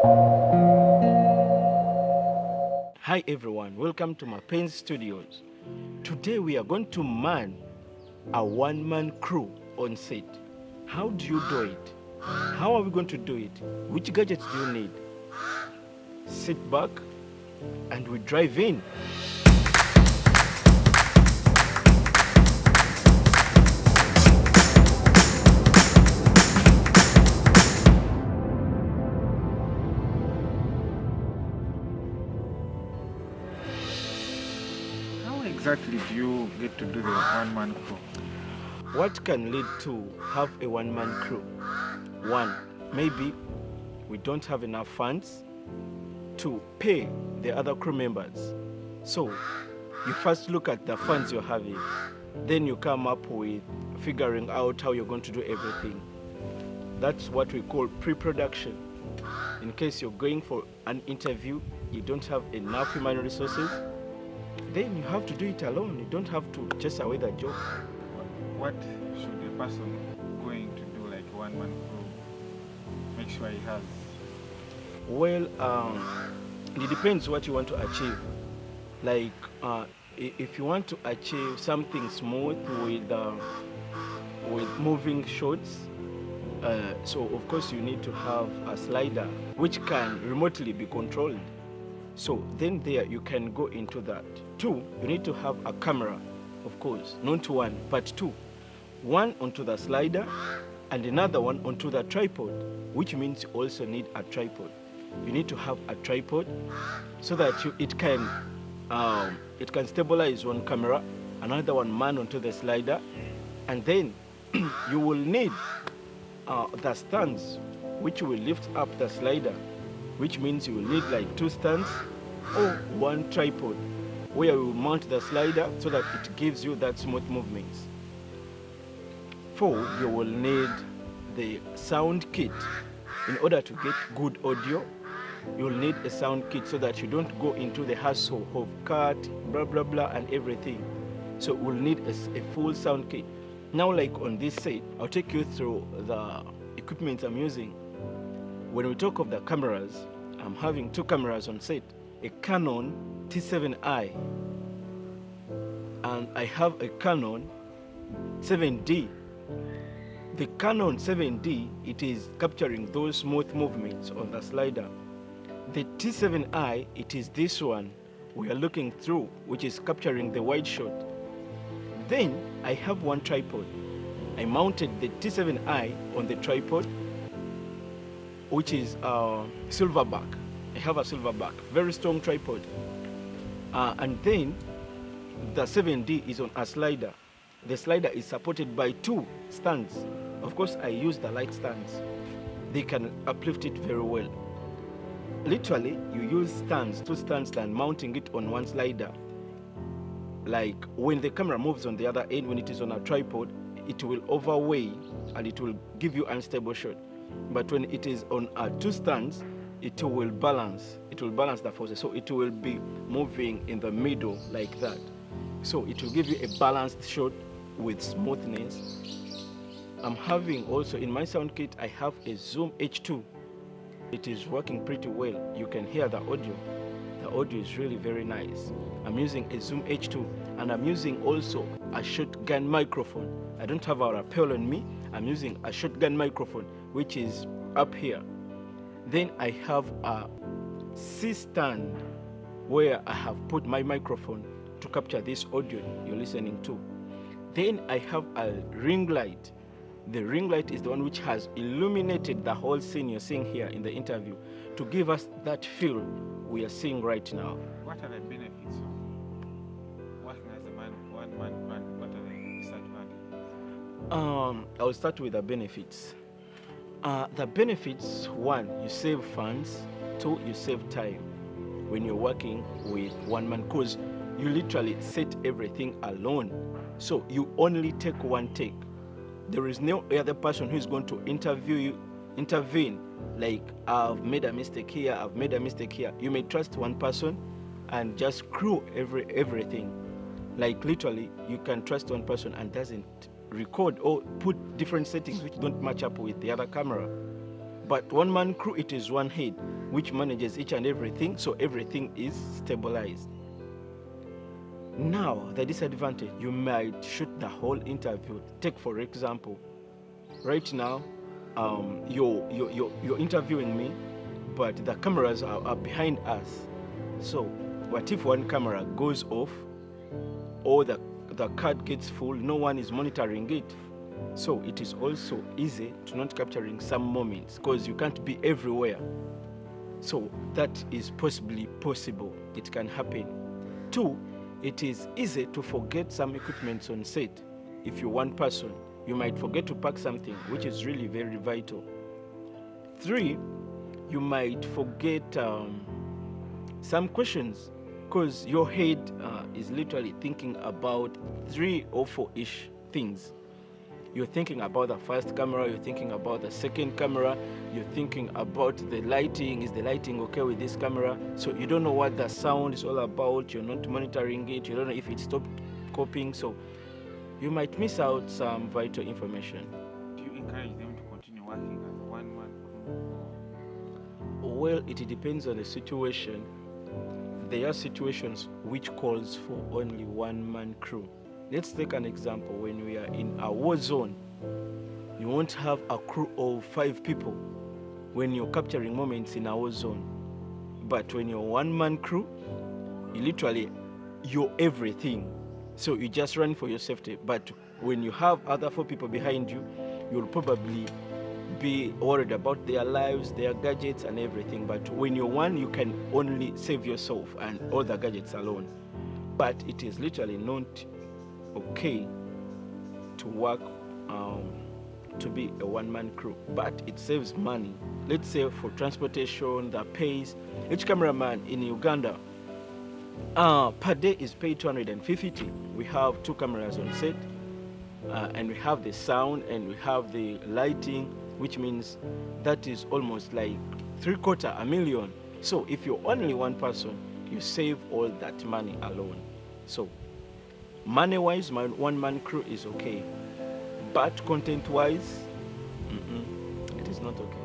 Hi everyone, welcome to Mapenzi Studios. Today we are going to man a one-man crew on set. How do you do it? How are we going to do it? Which gadgets do you need? Sit back and we drive in. How exactly do you get to do the one-man crew? What can lead to have a one-man crew? One, maybe we don't have enough funds to pay the other crew members. So you first look at the funds you're having, then you come up with figuring out how you're going to do everything. That's what we call pre-production. In case you're going for an interview, you don't have enough human resources, then you have to do it alone. You don't have to chase away the job. What should a person going to do like one-man crew make sure he has? Well, it depends what you want to achieve. Like, if you want to achieve something smooth with moving shots, so of course you need to have a slider which can remotely be controlled. So then there you can go into that. Two, you need to have a camera, of course, not one, but two. One onto the slider and another one onto the tripod, which means you also need a tripod. You need to have a tripod so that it can stabilize one camera, another one man onto the slider, and then you will need the stands which will lift up the slider, which means you will need like two stands or one tripod where you will mount the slider so that it gives you that smooth movements. Four, you will need the sound kit. In order to get good audio, you'll need a sound kit so that you don't go into the hassle of cut, blah, blah, blah, and everything. So we'll need a full sound kit. Now, like on this set, I'll take you through the equipment I'm using. When we talk of the cameras, I'm having two cameras on set, a Canon T7i, and I have a Canon 7D. The Canon 7D, it is capturing those smooth movements on the slider. The T7i, it is this one we are looking through, which is capturing the wide shot. Then I have one tripod. I mounted the T7i on the tripod, which is silverback. I have a silverback, very strong tripod. And then the 7D is on a slider. The slider is supported by two stands. Of course, I use the light stands. They can uplift it very well. Literally, you use stands, two stands, and mounting it on one slider. Like when the camera moves on the other end, when it is on a tripod, it will overweigh and it will give you unstable shot. But when it is on two stands, it will balance. It will balance the forces. So it will be moving in the middle like that. So it will give you a balanced shot with smoothness. I'm having also in my sound kit, I have a Zoom H2. It is working pretty well. You can hear the audio. The audio is really very nice. I'm using a Zoom H2 and I'm using also a shotgun microphone. I don't have a lapel on me. I'm using a shotgun microphone, which is up here. Then I have a C stand where I have put my microphone to capture this audio you're listening to. Then I have a ring light. The ring light is the one which has illuminated the whole scene you're seeing here in the interview to give us that feel we are seeing right now. What are the benefits of working as a one-man band? What are the disadvantages? I'll start with the benefits. The benefits, one, you save funds. Two, you save time when you're working with one-man crews. You literally set everything alone. So you only take one take. There is no other person who is going to intervene. Like, I've made a mistake here, I've made a mistake here. You may trust one person and just crew everything. Like literally, you can trust one person and doesn't record or put different settings which don't match up with the other camera. But one man crew, it is one head. which manages each and everything, so everything is stabilized. Now, the disadvantage, you might shoot the whole interview. Take for example, right now, you're interviewing me, but the cameras are behind us. So, what if one camera goes off, or the card gets full, no one is monitoring it? So it is also easy to not capturing some moments because you can't be everywhere. So that is possibly possible. It can happen. 2, it is easy to forget some equipment on set. If you're one person, you might forget to pack something, which is really very vital. 3, you might forget some questions because your head is literally thinking about 3 or 4-ish things. You're thinking about the first camera, you're thinking about the second camera, you're thinking about the lighting. Is the lighting okay with this camera? So you don't know what the sound is all about, you're not monitoring it, you don't know if it stopped copying, so you might miss out some vital information. Do you encourage them to continue working as a one-man crew? Well, it depends on the situation. There are situations which calls for only one-man crew. Let's take an example. When we are in a war zone, you won't have a crew of 5 people when you're capturing moments in a war zone. But when you're one-man crew, you're everything. So you just run for your safety. But when you have other 4 people behind you, you'll probably be worried about their lives, their gadgets and everything. But when you're one, you can only save yourself and all the gadgets alone. But it is literally not okay to work to be a one-man crew, but it saves money. Let's say for transportation, the pays, each cameraman in Uganda per day is paid 250. We have 2 cameras on set, and we have the sound and we have the lighting, which means that is almost like $750,000. So if you're only one person, you save all that money alone. So money-wise, my one-man crew is okay, but content-wise, it is not okay.